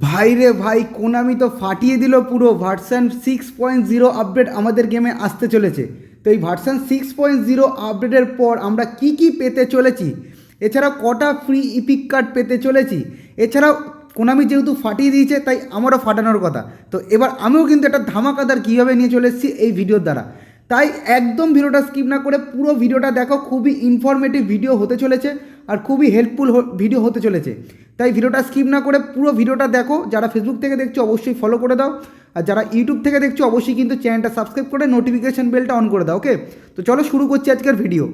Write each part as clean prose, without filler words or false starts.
ভাই রে ভাই, কোনামি তো ফাটিয়ে দিল পুরো। ভার্সন 6.0 আপডেট আমাদের গেমে আসতে চলেছে। তো এই ভার্সন 6.0 আপডেটের পর আমরা কি কি পেতে চলেছি, এছাড়াও কটা ফ্রি ইপিক কার্ড পেতে চলেছি, এছাড়াও কোনামি যেহেতু ফাটিয়ে দিয়েছে তাই আমারও ফাটানোর কথা। তো এবার আমিও কিন্তু একটা ধামাকাদার কীভাবে নিয়ে চলে এসেছি এই ভিডিওর দ্বারা। তাই একদম ভিডিওটা স্কিপ না করে পুরো ভিডিওটা দেখো, খুবই ইনফরমেটিভ ভিডিও হতে চলেছে আর খুবই হেল্পফুল ভিডিও হতে চলেছে। তাই ভিডিওটা স্কিপ না করে পুরো ভিডিওটা দেখো। যারা ফেসবুক থেকে দেখছো অবশ্যই ফলো করে দাও, আর যারা ইউটিউব থেকে দেখছো অবশ্যই কিন্তু চ্যানেলটা সাবস্ক্রাইব করে নোটিফিকেশান বেলটা অন করে দাও। ওকে, তো চলো শুরু করছি আজকের ভিডিও।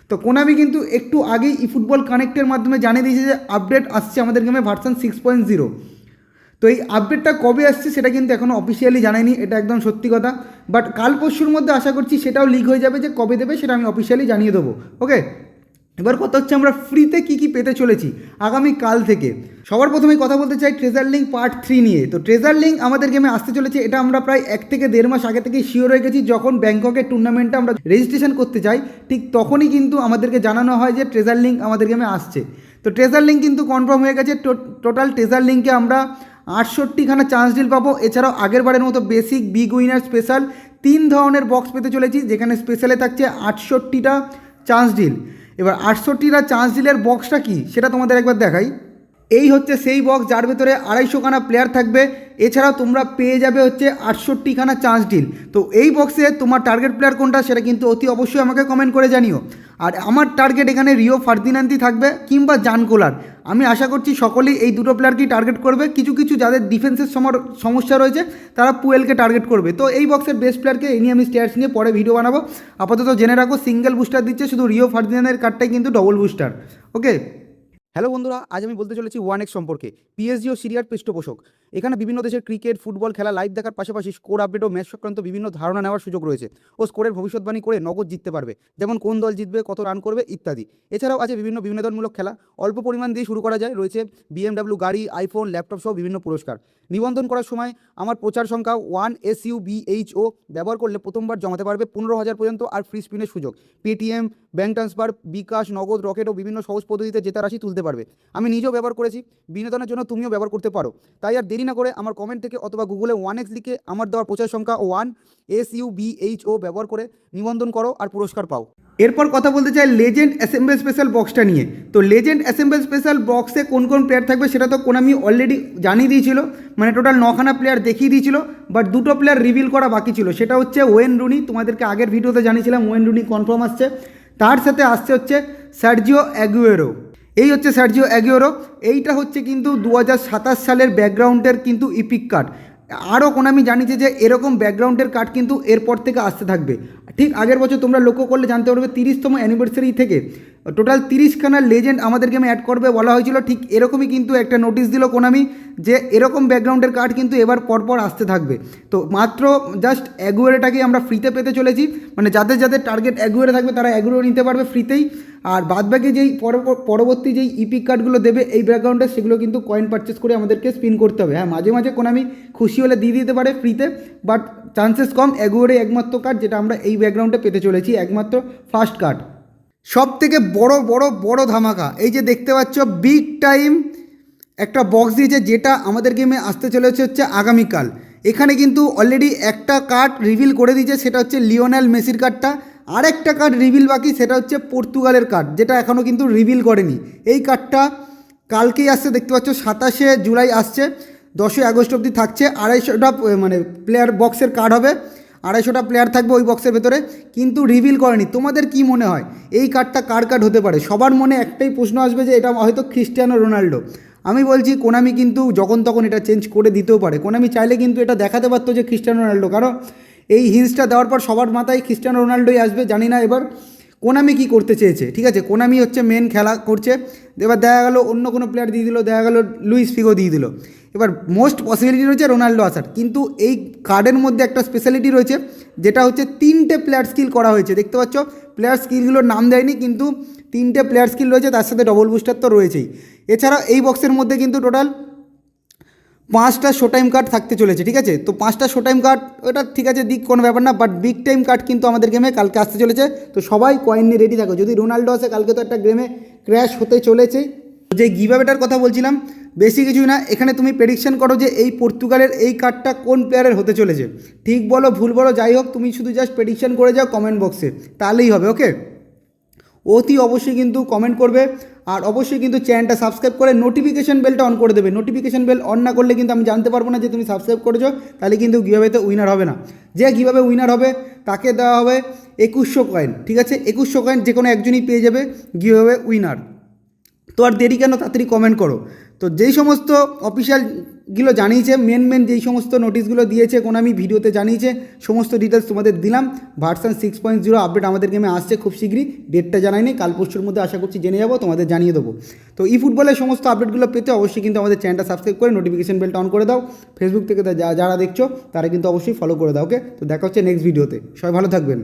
তো কোনামি কিন্তু একটু আগেই ই ফুটবল কানেক্টের মাধ্যমে জানিয়ে দিয়েছে যে আপডেট আসছে আমাদের গেমে ভার্সন 6.0। তো এই আপডেটটা কবে আসছে সেটা কিন্তু এখনও অফিসিয়ালি জানায়নি, এটা একদম সত্যি কথা। বাট কাল পরশুর মধ্যে আশা করছি সেটাও লিক হয়ে যাবে, যে কবে দেবে সেটা আমি অফিসিয়ালি জানিয়ে দেবো। ওকে, এবার কথা হচ্ছে আমরা ফ্রিতে কী কী পেতে চলেছি আগামী কাল থেকে। সবার প্রথমেই কথা বলতে চাই ট্রেজার লিঙ্ক পার্ট 3 নিয়ে। তো ট্রেজার লিঙ্ক আমাদের গেমে আসতে চলেছে, এটা আমরা প্রায় 1 থেকে 1.5 মাস আগে থেকেই শিওর হয়ে গেছি। যখন ব্যাংককের টুর্নামেন্টে আমরা রেজিস্ট্রেশন করতে যাই ঠিক তখনই কিন্তু আমাদেরকে জানানো হয় যে ট্রেজার লিঙ্ক আমাদের গেমে আসছে। তো ট্রেজার লিঙ্ক কিন্তু কনফার্ম হয়ে গেছে। টোটাল ট্রেজার লিঙ্কে আমরা 68খানা চান্স ডিল পাবো। এছাড়াও আগের বারের মতো বেসিক, বিগ উইনার, স্পেশাল 3 ধরনের বক্স পেতে চলেছি, যেখানে স্পেশালে থাকছে 68টা চান্স ডিল। এবার 68টা চান্স ডিলের বক্সটা কি সেটা তোমাদের একবার দেখাই। এই হচ্ছে সেই বক্স যার ভেতরে 250খানা প্লেয়ার থাকবে। এছাড়াও তোমরা পেয়ে যাবে হচ্ছে 68খানা চান্স ডিল। তো এই বক্সে তোমার টার্গেট প্লেয়ার কোনটা সেটা কিন্তু অতি অবশ্যই আমাকে কমেন্ট করে জানিও। আর আমার টার্গেট এখানে রিও ফার্দিনান্দি থাকবে কিংবা জান কোলার। আমি আশা করছি সকলেই এই দুটো প্লেয়ারকেই টার্গেট করবে। কিছু কিছু যাদের ডিফেন্সের সমস্যা রয়েছে তারা পুয়েলকে টার্গেট করবে। তো এই বক্সের বেস্ট প্লেয়ারকে এই নিয়ে আমি স্ট্যাটস নিয়ে পরে ভিডিও বানাবো। আপাতত জেনে রাখো সিঙ্গেল বুস্টার দিচ্ছে, শুধু রিও ফার্দিনান্দের কার্ডটাই কিন্তু ডবল বুস্টার। ওকে, হ্যালো বন্ধুরা, আজ আমি বলতে চলেছি 1x সম্পর্কে। পিএসজি ও সিরিয়ার পৃষ্ঠপোষক। এখানে বিভিন্ন দেশের ক্রিকেট, ফুটবল খেলা লাইভ দেখার পাশাপাশি স্কোর আপডেট ও ম্যাচ সংক্রান্ত বিভিন্ন ধারণা নেওয়ার সুযোগ রয়েছে, ও স্কোরের ভবিষ্যৎবাণী করে নগদ জিততে পারবে, যেমন কোন দল জিতবে, কত রান করবে ইত্যাদি। এছাড়াও আছে বিভিন্ন বিনোদনমূলক খেলা, অল্প পরিমাণ দিয়ে শুরু করা যায়। রয়েছে BMW গাড়ি, আইফোন, ল্যাপটপ সহ বিভিন্ন পুরস্কার। নিবন্ধন করার সময় আমার প্রচার সংখ্যা 1SUBHO ব্যবহার করলে প্রথমবার জমাতে পারবে 15,000 পর্যন্ত আর ফ্রি স্পিনের সুযোগ। পেটিএম, ব্যাঙ্ক ট্রান্সফার, বিকাশ, নগদ, রকেট ও বিভিন্ন সহজ পদ্ধতিতে জেতা রাশি তুলতে পারবে। আমি নিজেও ব্যবহার করেছি, বিনোদনের জন্য তুমিও ব্যবহার করতে পারো। তাই আর দেরি না করে আমার কমেন্ট থেকে অথবা গুগলে 1x লিখে আমার দেওয়ার প্রচার সংখ্যা 1SUBHO ব্যবহার করে নিবন্ধন করো আর পুরস্কার পাও। এরপর কথা বলতে চাই লেজেন্ড অ্যাসেম্বল স্পেশাল বক্সটা নিয়ে। তো লেজেন্ড অ্যাসেম্বল স্পেশাল বক্সে কোন কোন প্লেয়ার থাকবে সেটা তো কোনামি অলরেডি জানিয়ে দিয়েছিল, মানে টোটাল 9খানা প্লেয়ার দেখিয়ে দিয়েছিল। বাট দুটো প্লেয়ার রিভিল করা বাকি ছিল, সেটা হচ্ছে ওয়েন রুনি। তোমাদেরকে আগের ভিডিওতে জানিয়েছিলাম ওয়েন রুনি কনফার্ম আসছে। তার সাথে আসছে হচ্ছে সার্জিও অ্যাগুয়েরো। এই হচ্ছে সার্জিও অ্যাগুয়েরো। এইটা হচ্ছে কিন্তু 2027 সালের ব্যাকগ্রাউন্ডের কিন্তু ইপিক কার্ড। আরও কোনামি জানিয়েছে যে এরকম ব্যাকগ্রাউন্ডের কার্ড কিন্তু এরপর থেকে আসতে থাকবে। ঠিক আগের বছর তোমরা লক্ষ্য করলে জানতে পারবে 30তম অ্যানিভার্সারি থেকে টোটাল 30খানা লেজেন্ড আমাদের গেমে অ্যাড করবে বলা হয়েছিল। ঠিক এরকমই কিন্তু একটা নোটিশ দিল কোনামি যে এরকম ব্যাকগ্রাউন্ডের কার্ড কিন্তু এবার পরপর আসতে থাকবে। তো মাত্র জাস্ট অ্যাগুয়েরোটাকেই আমরা ফ্রিতে পেতে চলেছি, মানে যাদের যাদের টার্গেট অ্যাগুয়েরো থাকবে তারা অ্যাগুয়েরো নিতে পারবে ফ্রিতেই। আর বাদবাকি যেই পরবর্তী যেই ইপিক কার্ডগুলো দেবে এই ব্যাকগ্রাউন্ডে সেগুলো কিন্তু কয়েন পারচেস করে আমাদেরকে স্পিন করতে হবে। হ্যাঁ, মাঝে মাঝে কোনামি খুশি হলে দিয়ে দিতে পারে ফ্রিতে, বাট চান্সেস কম। অ্যাগুয়েরো একমাত্র কার্ড যেটা আমরা এই ব্যাকগ্রাউন্ডে পেতে চলেছি, একমাত্র ফার্স্ট কার্ড। সব থেকে বড় বড় বড় ধামাকা, এই যে দেখতে পাচ্ছ বিগ টাইম একটা বক্স দিয়েছে, যেটা আমাদের গেমে আসতে চলেছে হচ্ছে আগামীকাল। এখানে কিন্তু অলরেডি একটা কার্ড রিভিল করে দিয়েছে, সেটা হচ্ছে লিওনেল মেসির কার্ডটা। আর একটা কার্ড রিভিল বাকি, সেটা হচ্ছে পর্তুগালের কার্ড, যেটা এখনও কিন্তু রিভিল করেনি। এই কার্ডটা কালকেই আসছে, দেখতে পাচ্ছ 27শে জুলাই আসছে, 10ই আগস্ট অবধি থাকছে। 250টা মানে প্লেয়ার বক্সের কার্ড হবে, 250টা প্লেয়ার থাকবে ওই বক্সের ভেতরে, কিন্তু রিভিল করেনি। তোমাদের কি মনে হয় এই কার্ডটা কার কার্ড হতে পারে? সবার মনে একটাই প্রশ্ন আসবে যে এটা হয়তো ক্রিস্টিয়ানো রোনাল্ডো। আমি বলছি কোনামি কিন্তু যখন তখন এটা চেঞ্জ করে দিতেও পারে। কোনামি চাইলে কিন্তু এটা দেখাতে পারতো যে ক্রিস্টিয়ানো রোনাল্ডো, কারণ এই হিন্সটা দেওয়ার পর সবার মাথায় ক্রিস্টিয়ানো রোনাল্ডোই আসবে। জানি না এবার কোনামি কী করতে চেয়েছে। ঠিক আছে, কোনামি হচ্ছে মেন খেলা করছে, এবার দেখা গেলো অন্য কোনো প্লেয়ার দিয়ে দিল, দেখা গেলো লুইস ফিগো দিয়ে দিল। এবার মোস্ট পসিবিলিটি রয়েছে রোনাল্ডো আসার, কিন্তু এই কার্ডের মধ্যে একটা স্পেশালিটি রয়েছে, যেটা হচ্ছে 3টে প্লেয়ার স্কিল করা হয়েছে। দেখতে পাচ্ছ প্লেয়ার স্কিলগুলোর নাম দেয়নি, কিন্তু 3টে প্লেয়ার স্কিল রয়েছে, তার সাথে ডবল বুস্টার তো রয়েছেই। এছাড়া এই বক্সের মধ্যে কিন্তু টোটাল 5টা শো টাইম কার্ড থাকতে চলেছে। ঠিক আছে, তো 5টা শো টাইম কার্ড ওটা ঠিক আছে, দিক কোনো ব্যাপার না, বাট বিগ টাইম কার্ড কিন্তু আমাদের গেমে কালকে আসতে চলেছে। তো সবাই কয়েন নিয়ে রেডি থাকো, যদি রোনাল্ডো আসে কালকে তো একটা গেমে ক্র্যাশ হতে চলেছে। যে গিভঅ্যাওয়েটার কথা বলছিলাম, বেশি কিছুই না, এখানে তুমি প্রেডিকশন করো যে এই পর্তুগালের এই কার্ডটা কোন প্লেয়ারের হতে চলেছে। ঠিক বলো ভুল বলো যাই হোক, তুমি শুধু জাস্ট প্রেডিকশন করে যাও কমেন্ট বক্সে, তাহলেই হবে। ওকে, অতি অবশ্যই কিন্তু কমেন্ট করবে, আর অবশ্যই কিন্তু চ্যানেলটা সাবস্ক্রাইব করে নোটিফিকেশন বেলটা অন করে দেবে। নোটিফিকেশন বেল অন না করলে কিন্তু আমি জানতে পারবো না যে তুমি সাবস্ক্রাইব করেছো, তাহলে কিন্তু গিভঅ্যাওয়েতে উইনার হবে না। যে গিভঅ্যাওয়ে উইনার হবে তাকে দেওয়া হবে 2100 কয়েন, ঠিক আছে? 2100 কয়েন যে কোনো একজনই পেয়ে যাবে গিভঅ্যাওয়ে উইনার। তো আর দেরি কেন, তাড়াতাড়ি কমেন্ট করো। তো যেই সমস্ত অফিসিয়ালগুলো জানিয়েছে, মেন যেই সমস্ত নোটিশগুলো দিয়েছে কোনামি ভিডিওতে জানিয়েছে, সমস্ত ডিটেলস তোমাদের দিলাম। ভার্সন 6.0 আপডেট আমাদের গেমে আসছে খুব শীঘ্রই, ডেটটা জানাইনি, কাল পরশুর মধ্যে আশা করছি জেনে যাবো, তোমাদের জানিয়ে দেবো। তো ই ফুটবলের সমস্ত আপডেটগুলো পেতে অবশ্যই কিন্তু আমাদের চ্যানেলটা সাবস্ক্রাইব করে নোটিফিকেশন বেলটা অন করে দাও। ফেসবুক থেকে যারা দেখছো তারা কিন্তু অবশ্যই ফলো করে দাও। ওকে, তো দেখা হচ্ছে নেক্সট ভিডিওতে, সবাই ভালো থাকবেন।